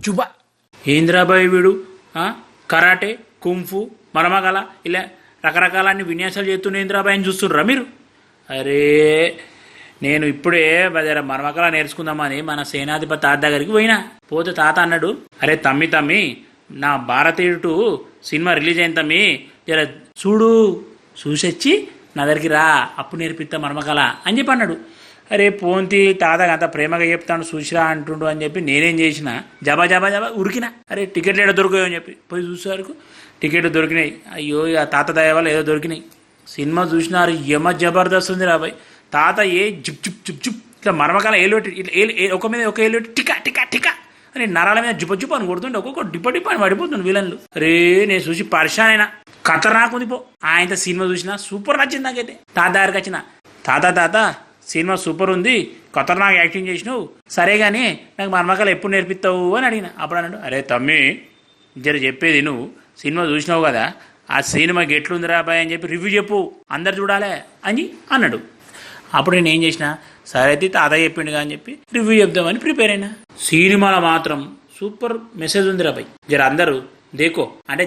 జుబా ఏంద్రాబాయ్ వీడు karate kung fu మరమగల ఇలా రకరకాలన్ని విన్యాసాలు చేస్తున్న ఏంద్రాబాయ్ అని చూస్తుండ్రా మీరు? అరే నేను ఇప్పుడే జర మరమకల నేర్చుకుందామని మన సేనాధిపతి తాత దగ్గరికి పోయినా. పోతే తాత అన్నాడు, అరే తమ్మి నా భారతీయుడు సినిమా రిలీజ్ అయిన తమ్మి జర చూడు, చూసొచ్చి నా దగ్గరికి రా, అప్పుడు నేర్పిస్తా మరమకల అని చెప్పి అన్నాడు. అరే పోంతి తాతగా అంత ప్రేమగా చెప్తాను చూసిరా అంటుండు అని చెప్పి నేనేం చేసిన జబా ఉరికినా. అరే టికెట్లు ఏదో దొరికాయో అని చెప్పి పోయి చూసేవరకు టికెట్లు దొరికినాయి. అయ్యో ఆ తాత దయ వల్ల ఏదో దొరికినాయి. సినిమా చూసినారు, జబర్దస్త్ ఉంది రాబాయ్. తాత జిప్ జిప్ జిప్ జిప్ ఇట్లా మరమకాల ఏలోటి ఇట్లా ఒక మీద ఒక ఏలోటి టికా టికా టికా అని నరాల మీద జుప్ప అని కొడుతుంటే ఒక్కొక్క డిప్ప అని పడిపోతుంది విలన్లు. అరే నేను చూసి పరిశాన్ అయినా, ఖతర్నాక్ ఉంది పో. ఆయనతో సినిమా చూసినా సూపర్ నచ్చింది నాకైతే. తాత దగ్గరికి వచ్చిన, తాత సినిమా సూపర్ ఉంది, ఖతర్నాక్ యాక్టింగ్ చేసినావు, సరే కానీ నాకు మరమకాలు ఎప్పుడు నేర్పిస్తావు అని అడిగిన. అప్పుడు అన్నాడు, అరే తమ్మి జర చెప్పేది నువ్వు సినిమా చూసినావు కదా, ఆ సినిమాకి ఎట్లుందిరా అబ్బాయి అని చెప్పి రివ్యూ చెప్పు, అందరు చూడాలే అని అన్నాడు. అప్పుడు నేను ఏం చేసిన, సరే అయితే తాత చెప్పిండుగా అని చెప్పి రివ్యూ చెప్దామని ప్రిపేర్ అయినా. సినిమాలో మాత్రం సూపర్ మెసేజ్ ఉంది రాబాయ్, జర అందరూ దేకో అంటే